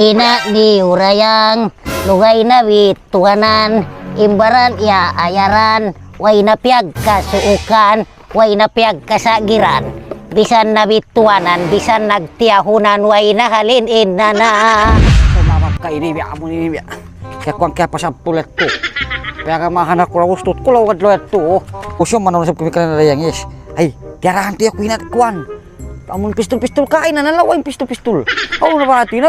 Ina ni urayang lugay na tuanan imbaran ya ayaran way na piyag kasuukan way na piyag kasagiran bisan na bituanan bisan nagtiyahunan way na halin na Tumawag ka inibya mo inibya kaya kuang kaya pa sa pulet to kaya ka mahanak ko lang gustot ko lang wadloet to usyo man sa pemikiran na yang yes ay tiarahan tiyak ko hinat kuan amun pistol kain na nalaway pistol na ba natin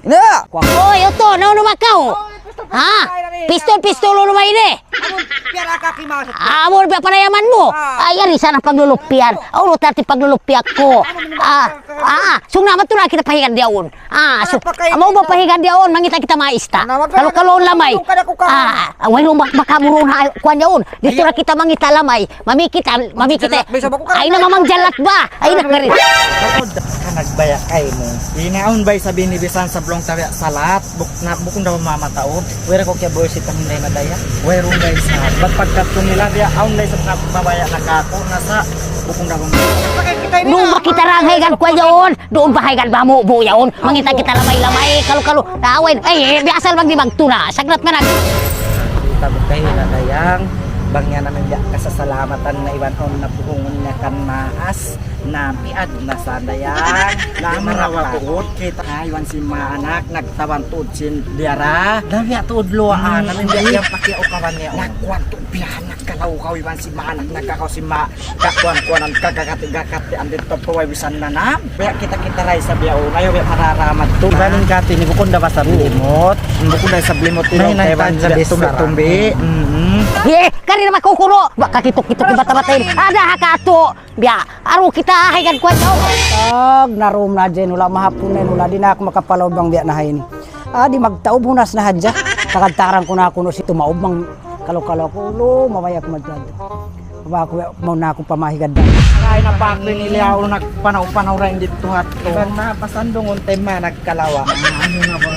na kuang oy oto nauno makaw ha pistol ulo ba ini Piyara ka kimaw amor ba panayaman mo ay ari sana paglulupian ulo tati paglulupiak ko sungna matula kita pahigan diaon amo ba pahigan diaon mangita kita maista kalau lamay way lumbat makamurun kuan diaon dito kita mangita lamay mamikit ay na mamang jalat ba ay na kari nagbaya kay mo inaon bay sa binibisan sa blong tawi salat bukong daw mamataon wera ko kaya boy sitang hindi madaya wera ron sa pagpagkatong nila dia aon day sa babaya nakako nasa bukong daw nung makita rangay kan kuan diaon doon bahayan ba mo buyaon mangita kita lamay kalau away ay biasal bang di magtuna sagrat man tabok kay nadayang bangya namin dia kasasalamatan na iwan on na bukungon niya kan maas na piad na sandayang na marawakuot kita iwan si mga anak nagtawan tuod sin diara nabya tuod luaan namin dia yang pakai ukawan niya nagkuan tuod biyahan nagkalaw iwan si mga anak nagkakaw si mga kakuan-kuanan kagakati-gakati andit to paway bisan na na kaya kita ray sa biyaw ngayon biya mararamat to galing kati ni bukon daw sa blimot bukon daw sa blimot tinaw kay tumbi kari na makukuro baka kitok-kitok yung bata-batain ada hakato biya aro kita hayan kuan daw narum na dyan wala mahapunan wala di na ako makapalaw bang biya na hayin di magtaob hunas na hadya takagtaran ko na ako no si tumaob mang kalaw-kalaw ko ulo mamaya ko madyad ako mau na akong pamahigad na ay napakli nila ako nagpanaw-panaw rin dito at to na pasandong untay ma nagkalawa ano na ba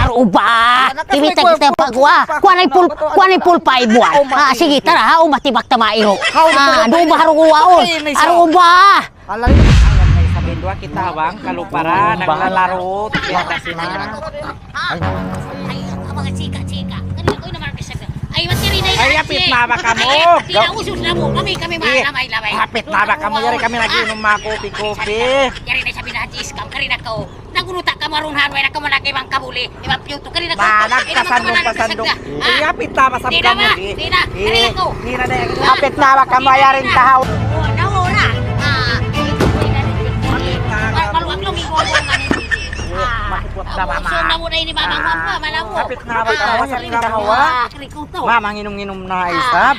Aruba, timita kita pagwa. Kuanay pulpay buwan. Sige tara ha, umatibak tamairo. Do baharo kuwaon. Aruba. Alay may sabihin dua kita bang kalupara naglalaro kita sina. Ay, mga chika. Kanina ko naman kasi. Ay, matiri na. Ay, apit na ba kamo? Tila usus na mo. Kami malamay. Apit na ba kamo yari kami nagiinom mga kopi-kopi. Yari na sabi na iskam kanina ko. Nagunuta ka marunhan way na ka manakay bang kabuli. Ibang piyuto kanina ko. Pasandong. Ay, apit na ba sa kamo? Kanina ko. Apit na ba kamo yarin tahaw? Nawala. Maluwag lang igol mo nga nito. So na mo na ini mamang mama, malamu. Kapit na ba kamo sa kahawa? Mama nginom-nginom na isab.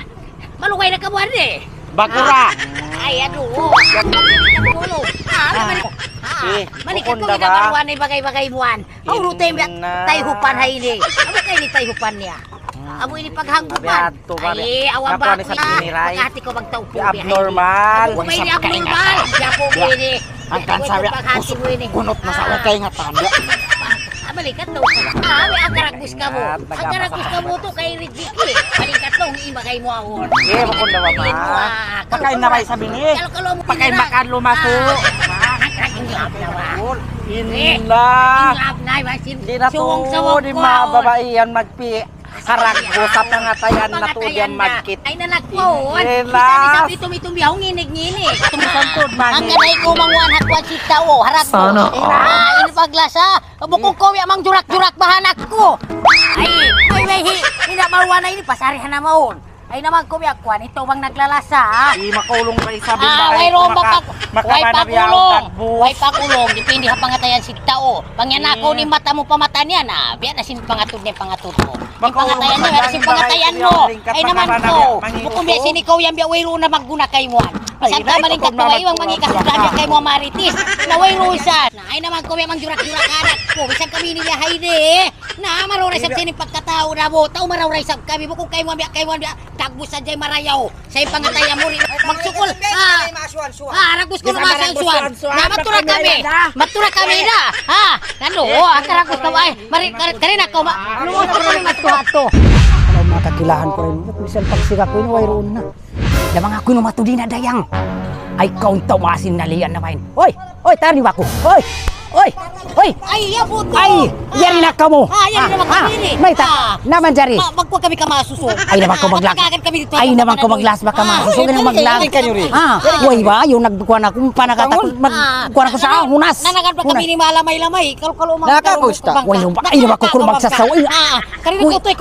Malugay na kabuan eh. Bakura. Ay aduh. Balik ko kita kabuan ay bagay-bagay buwan. Aw rutay tay hupan hay ini. Amo kay ni tay hupan niya. Amo ini paghanggupan. Ay awan ba hati ko magtaupo biya. Abnormal. May ni abnormal. Yapo ini. Ang kansabi kunot na sa ukay nga tanda. Balikat to. May agaragus ka mo. Agaragus ka mo to kay Rijiki. Balikat to, ibagay mo awon. Makon daw ma. Pakain na ray sabi ni. Pakain makan lumaso. Inla. Ingap na masin. Di na to di mababaian magpi. Harag usap nga tayan na to diyan magkit. Ay nanagpo. Ila. Sabi tumitumbiyaw nginig-nginig. Tumisantod man. Ang ganay ko mangwan hatwan si tao. Harag mo. Ini paglasa. Bukong ko mang jurak-jurak bahanak ko. Ay, hindi maluwan na ini pasarihan na maon. Ay naman ko biakwan, ito bang naglalasa. Di makulong kay sabi way pakulong, dipindi ha pangatayan si tao. Pangyan ako ni mata mo pamatan yan biya na sin pangatod ni pangatod mo. Yung pangatayan niya, sin pangatayan mo. Ay naman ko, bukong biya sinikaw yan biya wayro na magguna kay mo. Saan ka maling katuwa iwang mangikasudan kay mo maritis. Na wayro san. Ay naman ko biya mang jurak-jurak anak ko. Bisan kami ni biya hayde. Na maruray sab sinin pagkatao na mo. Tao maruray sab kami bukong kay mo biya tagbus sa jay marayaw. Say pangataya mo rin magsukol. Ragus ko na masansuan. Na matura kami na. Nando, akaragus ka ay mari kanina ko luwas ko rin matuhato. Kalau makakilahan ko rin bisan pagsika ko way roon na damang ako no matudi na dayang ay kauntaw masin nalian na main. Oy, tari ba ko? Oy, Oy, oy. Ay, ya puto. Ay, yari na ka mo. Yan naman kami ni. May ta, naman jari. Magkuha kami kamasusog. Ay naman ko maglas. Kami dito. Ay naman ko maglas baka masusog ng maglas. Way ba yung nagkuha na kung panakatakot magkuha na ko sa hunas. Nanagan pa kami ni malamay-lamay. Kalo Nakakusta. Way naman ay naman ko kung magsasaw.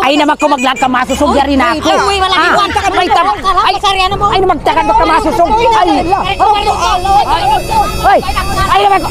Ay naman ko maglag ka masusog yari na ako. Uy, wala ni Juan. May ta. Ay naman takan baka masusog. Ay. Ay naman ko.